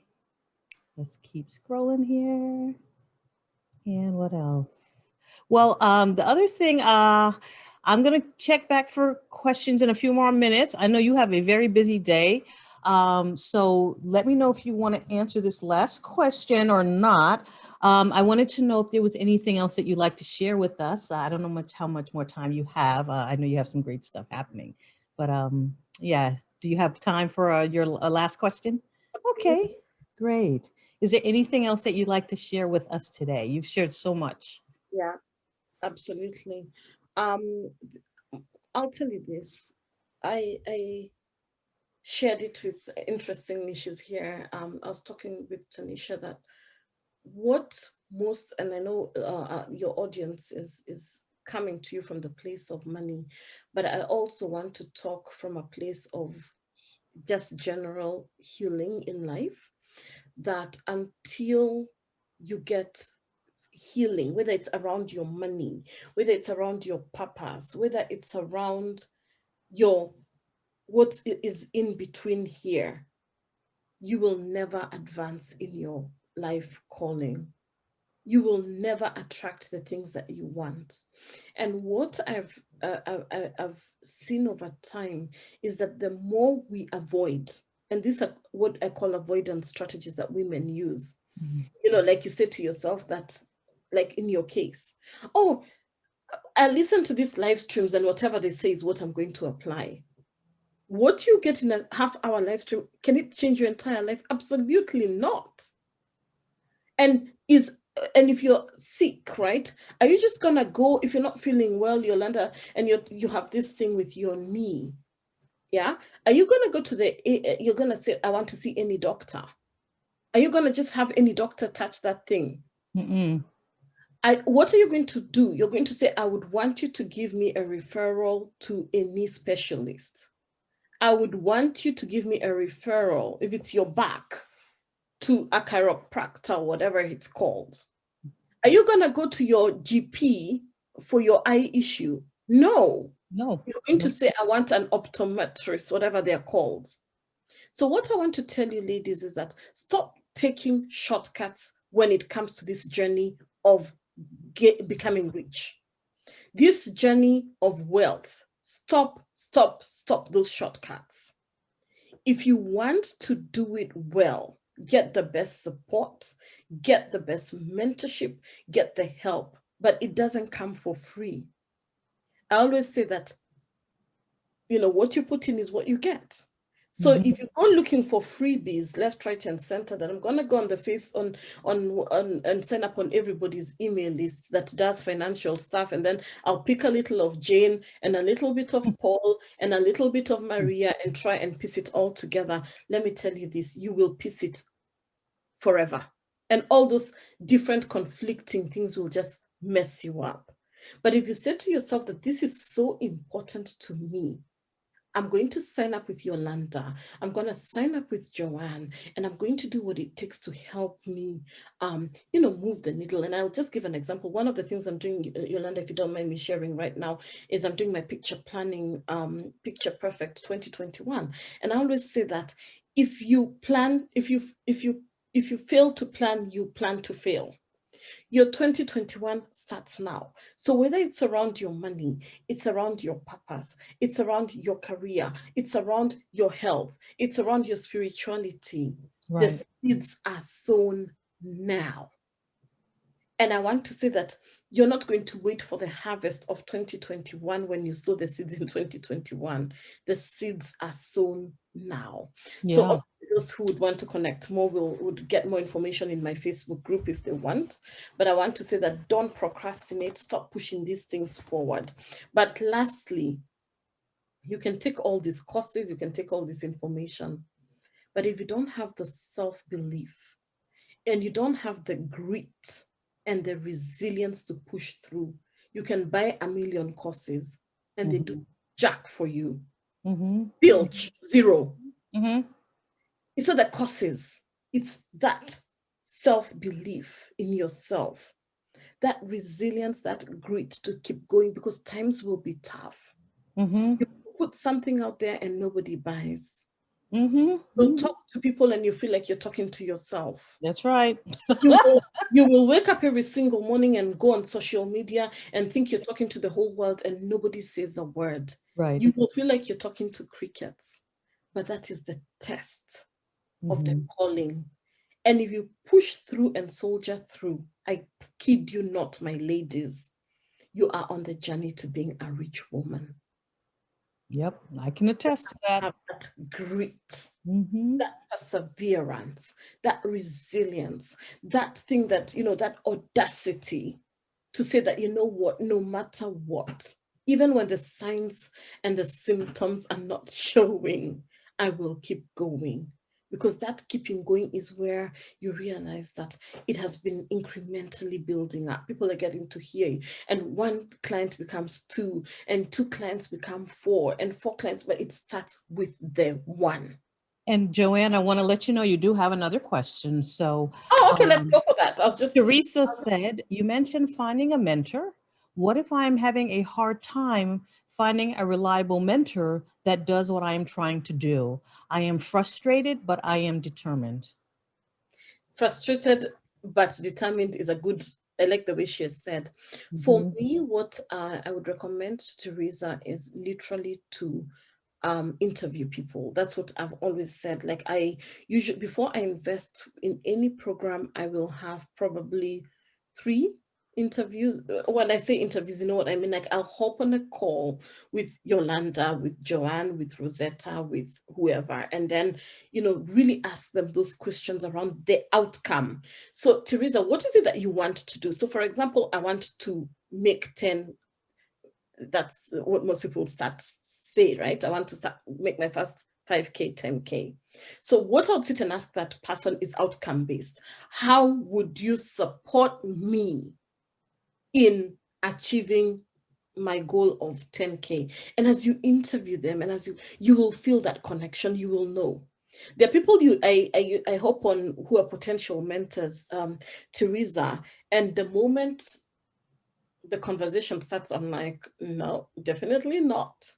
let's keep scrolling here. And what else? Well, the other thing, I'm going to check back for questions in a few more minutes. I know you have a very busy day. So let me know if you want to answer this last question or not. I wanted to know if there was anything else that you'd like to share with us. I don't know how much more time you have. I know you have some great stuff happening, but yeah, do you have time for your last question? Okay, Absolutely. great. Is there anything else that you'd like to share with us today? You've shared so much. Yeah, absolutely. Um, I'll tell you this. I shared it with, interestingly, she's here. I was talking with Tanisha that what most, and I know your audience is coming to you from the place of money, but I also want to talk from a place of just general healing in life, that until you get healing, whether it's around your money, whether it's around your purpose, whether it's around your what is in between here, you will never advance in your life calling. You will never attract the things that you want. And what I've seen over time is that the more we avoid, and these are what I call avoidance strategies that women use. Mhm. Like you say to yourself that, like in your case, oh, I listen to these live streams and whatever they say is what I'm going to apply. What you get in a half-hour live stream, can it change your entire life? Absolutely not. And and if you're sick, right? Are you just gonna go, if you're not feeling well, Yolanda, and you have this thing with your knee? Yeah. Are you gonna go to you're gonna say, I want to see any doctor? Are you gonna just have any doctor touch that thing? Mm-mm. What are you going to do? You're going to say, I would want you to give me a referral to a knee specialist. I would want you to give me a referral, if it's your back, to a chiropractor, whatever it's called. Are you going to go to your GP for your eye issue? No. No. You're going to Nope. say, I want an optometrist, whatever they're called. So, what I want to tell you, ladies, is that stop taking shortcuts when it comes to this journey of becoming rich. This journey of wealth, stop those shortcuts. If you want to do it well, get the best support, get the best mentorship, get the help, but it doesn't come for free. I always say that, what you put in is what you get. So Mhm. if you go looking for freebies left, right, and center, then I'm gonna go on the face on and sign up on everybody's email list that does financial stuff, and then I'll pick a little of Jane and a little bit of Paul and a little bit of Maria and try and piece it all together. Let me tell you this: you will piece it forever, and all those different conflicting things will just mess you up. But if you say to yourself that this is so important to me, I'm going to sign up with Yolanda. I'm going to sign up with Joanne, and I'm going to do what it takes to help me, move the needle. And I'll just give an example. One of the things I'm doing, Yolanda, if you don't mind me sharing right now, is I'm doing my picture planning, Picture Perfect 2021. And I always say that if you plan, if you fail to plan, you plan to fail. Your 2021 starts now. So whether it's around your money, it's around your purpose, it's around your career, it's around your health, it's around your spirituality, the Right. seeds are sown now. And I want to say that you're not going to wait for the harvest of 2021 when you sow the seeds in 2021. The seeds are sown now. So Yeah. of those who would want to connect more would get more information in my Facebook group if they want. But I want to say that don't procrastinate, stop pushing these things forward. But lastly, you can take all these courses, you can take all this information, but if you don't have the self-belief, and you don't have the grit and the resilience to push through, you can buy a million courses and they do Mm-hmm. jack for you. Mm-hmm. Bilge, zero. Mm-hmm. It's not the courses, it's that self-belief in yourself, that resilience, that grit to keep going because times will be tough. Mm-hmm. You put something out there and nobody buys. You'll Mm-hmm. talk to people and you feel like you're talking to yourself. That's right. You will wake up every single morning and go on social media and think you're talking to the whole world and nobody says a word. Right. You will feel like you're talking to crickets, but that is the test of the Mm-hmm. calling. And if you push through and soldier through, I kid you not, my ladies, you are on the journey to being a rich woman. Yep. I can attest to that. Have that grit, Mm-hmm. that perseverance, that resilience, that thing that, that audacity to say that, you know what, no matter what, even when the signs and the symptoms are not showing, I will keep going. Because that keeping going is where you realize that it has been incrementally building up. People are getting to hear you. And one client becomes two, and two clients become four, and four clients, but it starts with the one. And Joanne, I want to let you know you do have another question. So, Oh, okay, let's um, go for that. I was just Teresa said, you mentioned finding a mentor. What if I'm having a hard time finding a reliable mentor that does what I am trying to do? I am frustrated, but I am determined. frustrated but determined is a good. I like the way she has said. For Mhm. me, what I would recommend to Teresa is literally to interview people. That's what I've always said. Like I usually, before I invest in any program, I will have probably three interviews. When I say interviews, you know what I mean? Like I'll hop on a call with Yolanda, with Joanne, with Rosetta, with whoever, and then, really ask them those questions around the outcome. So Teresa, what is it that you want to do? So for example, I want to make 10. That's what most people start say, right? I want to start make my first 5K, 10K. So what I would sit and ask that person is outcome based. How would you support me in achieving my goal of 10K? And as you interview them and as you will feel that connection, you will know. There are people I hope on who are potential mentors, Teresa, and the moment the conversation starts, I'm like, no, definitely not.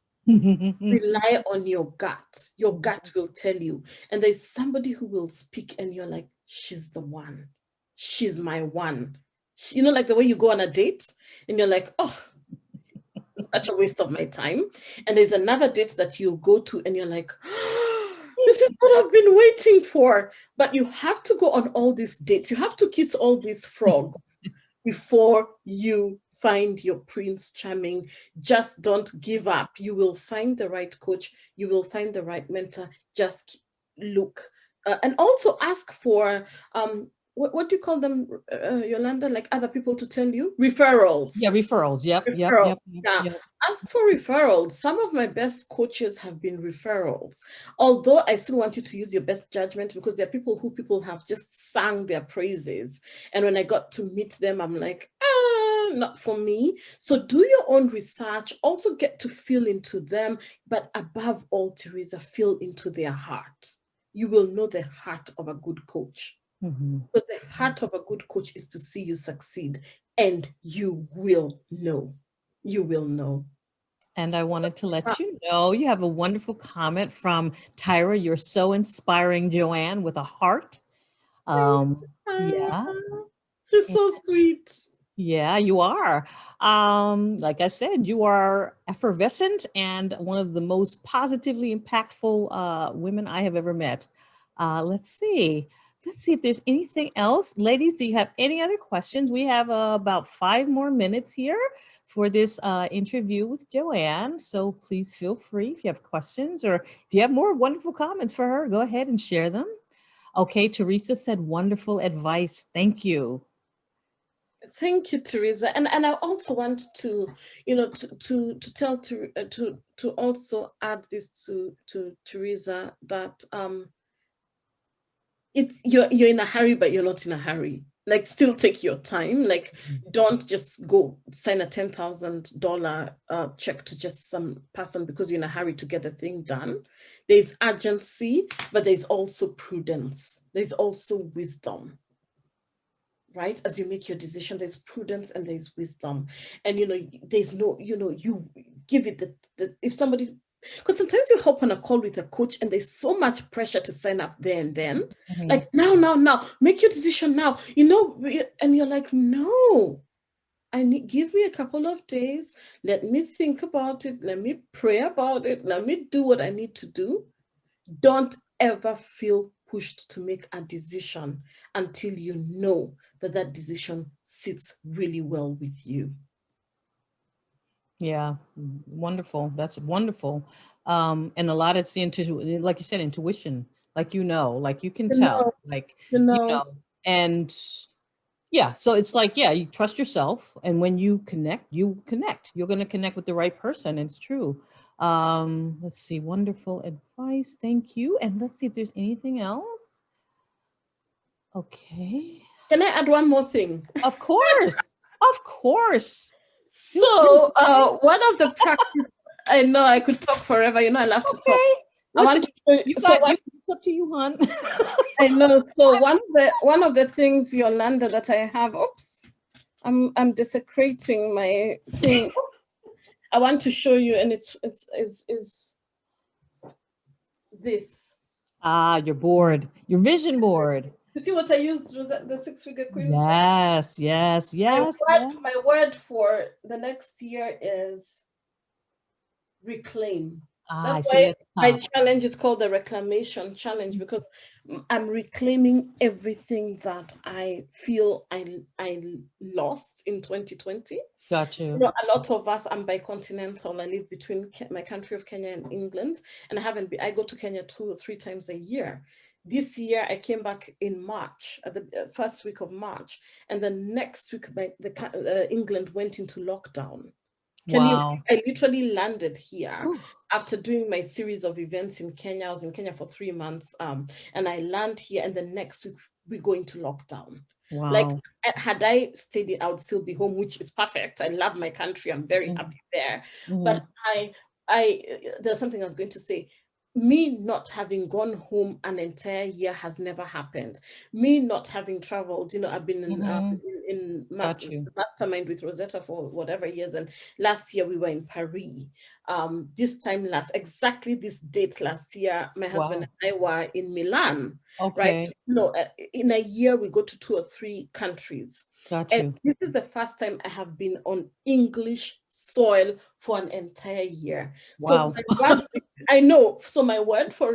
Rely on your gut. Your gut will tell you. And there's somebody who will speak, and you're like, she's the one. She's my one. Like the way you go on a date, and you're like, oh, such a waste of my time. And there's another date that you'll go to, and you're like, oh, this is what I've been waiting for. But you have to go on all these dates. You have to kiss all these frogs before you find your Prince Charming. Just don't give up. You will find the right coach. You will find the right mentor. Just look. And also ask for, what do you call them, Yolanda? Like other people to tell you? Referrals. Yeah, referrals. Yep, yep, Referrals. yep, yep, Yeah. yep. Ask for referrals. Some of my best coaches have been referrals. Although I still want you to use your best judgment because there are people who people have just sung their praises. And when I got to meet them, I'm like, decision, not for me. So do your own research, also get to feel into them, but above all, Teresa, feel into their heart. You will know the heart of a good coach. Mhm. Because the heart of a good coach is to see you succeed, and you will know. You will know. And I wanted to Ah, let you know you have a wonderful comment from Tyra. You're so inspiring, Joanne, with a heart. thank Um, you, yeah, Sarah. She's so sweet. yeah, you are. Like I said, you are effervescent and one of the most positively impactful women I have ever met. Let's see. Let's see if there's anything else. Ladies, do you have any other questions? We have about 5 more minutes here for this interview with Joanne. So please feel free if you have questions or if you have more wonderful comments for her, go ahead and share them. Okay, Teresa said wonderful advice. Thank you. Thank you, Teresa. And I also want to, to tell to also add this to Teresa, that it's you're in a hurry, but you're not in a hurry. Like, still take your time. Like, don't just go sign a $10,000 check to just some person because you're in a hurry to get the thing done. There's urgency, but there's also prudence. There's also wisdom, right? As you make your decision, there's prudence and there's wisdom. And there's no, you give it the if somebody, because sometimes you hop on a call with a coach and there's so much pressure to sign up there and then, Mhm. like, now, make your decision now, and you're like, no, give me a couple of days, let me think about it, let me pray about it, let me do what I need to do. Don't ever feel pushed to make a decision until you know that that decision sits really well with you. Yeah, wonderful. That's wonderful. And a lot it's the intuition, like you said, intuition. Like like you can You tell, know, like you know, and yeah. So it's like, yeah, you trust yourself, and when you connect, you connect. You're going to connect with the right person. It's true. Let's see, wonderful advice. Thank you. And let's see if there's anything else. Okay. Can I add one more thing? Of course. Of course. Feel free. So, one of the practice, I know I could talk forever. I love to talk. Okay. I What want to show you. you So got one, you it's up to you, hon. I know. So one of the things, Yolanda, that I have. Oops, I'm desecrating my thing. I want to show you, and it's this. Your board, your vision board. You see what I used? Was that the six-figure queen for? Yes, yes, My yes, word, yes. my word for the next year is reclaim. I That's see why it at the my top. challenge is called the Reclamation Challenge, because I'm reclaiming everything that I feel I lost in 2020. Got you. A lot of us, I'm bicontinental. I live between my country of Kenya and England, and I go to Kenya 2 or 3 times a year. This year, I came back in March, at the first week of March, and the next week, England went into lockdown. Can you? Wow. I literally landed here Whew. after doing my series of events in Kenya. I was in Kenya for 3 months, and I land here, and the next week we go into lockdown. Like, Wow. had I stayed in, I would still be home, which is perfect. I love my country. I'm very Mhm, happy there. But mhm, there's something I was going to say. Me not having gone home an entire year has never happened. Me not having traveled, I've been mhm. in Got you. mastermind with Rosetta for whatever years, and last year we were in Paris. This time exactly this date last year, my husband Wow. and I were in Milan, right? Okay. No, in a year we go to 2 or 3 countries. Got And you. this is the first time I have been on English soil for an entire year. So Wow. my word, I know. So my word for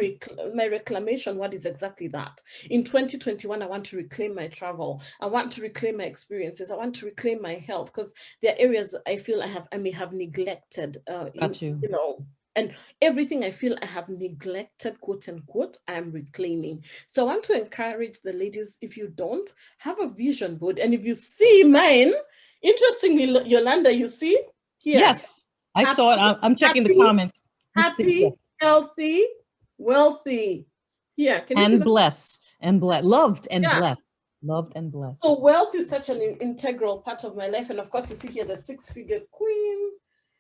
my reclamation word is exactly that. In 2021, I want to reclaim my travel. I want to reclaim my experiences. I want to reclaim my health, because there are areas I feel I may have neglected. Got you. And everything I feel I have neglected, quote unquote, I am reclaiming. So I want to encourage the ladies, if you don't, have a vision board. And if you see mine, interestingly, Yolanda, you see here, Yes, I happy, saw it. I'm checking the happy, comments. Let's see. Yes. happy, healthy, wealthy. Here, can you see And that? blessed and blessed, loved and Yeah. blessed. Loved and So blessed. wealth is such an integral part of my life. And of course, you see here the six-figure queen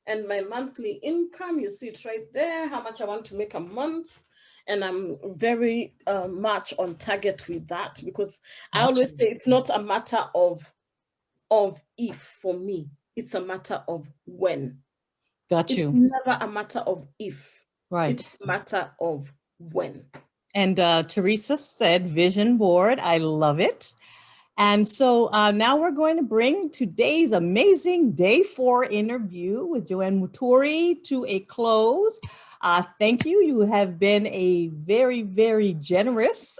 and my monthly income. You see it right there, how much I want to make a month. And I'm very much on target with that, because I Got always you. say it's not a matter of if for me, it's a matter of when. Got It's you. never a matter of if, it's Right. a matter of when. And Teresa said vision board. I love it. And so now we're going to bring today's amazing day 4 interview with Joanne Muturi to a close. Thank you. You have been a very, very generous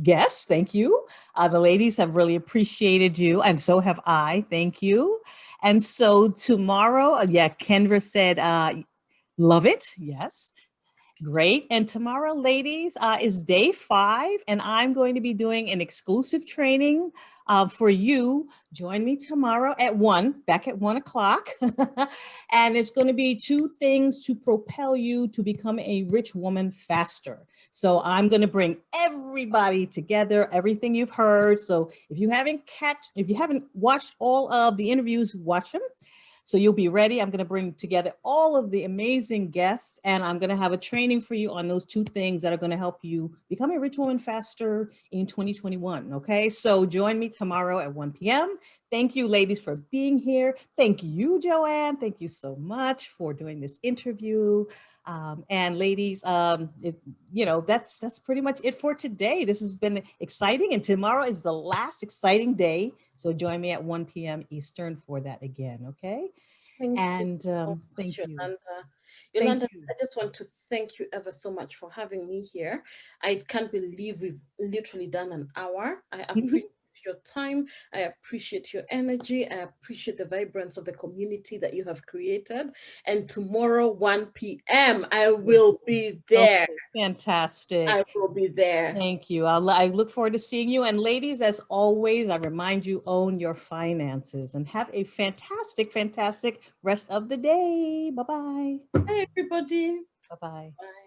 guest. Thank you. The ladies have really appreciated you, and so have I. Thank you. And so tomorrow, yeah, Kendra said, love it. Yes. Great. And tomorrow, ladies, is day 5, and I'm going to be doing an exclusive training for you. Join me tomorrow at 1, back at 1 o'clock. And it's going to be 2 things to propel you to become a rich woman faster. So I'm going to bring everybody together, everything you've heard. So if you haven't watched all of the interviews, watch them. So you'll be ready. I'm going to bring together all of the amazing guests, and I'm going to have a training for you on those 2 things that are going to help you become a rich woman faster in 2021. Okay. So join me tomorrow at 1 p.m. Thank you, ladies, for being here. Thank you, Joanne. Thank you so much for doing this interview. And ladies, that's pretty much it for today. This has been exciting, and tomorrow is the last exciting day. So join me at 1 p.m. Eastern for that again. Okay. Thank you And so much, thank you. Yolanda. Thank Yolanda, you. I just want to thank you ever so much for having me here. I can't believe we've literally done an hour. I appreciate your time. I appreciate your energy. I appreciate the vibrance of the community that you have created. And tomorrow, 1 p.m., I will Yes. be there. Okay. I Fantastic. will be there. Thank you. I look forward to seeing you. And ladies, as always, I remind you, own your finances and have a fantastic, fantastic rest of the day. Bye bye. Bye, everybody. Bye bye. Bye.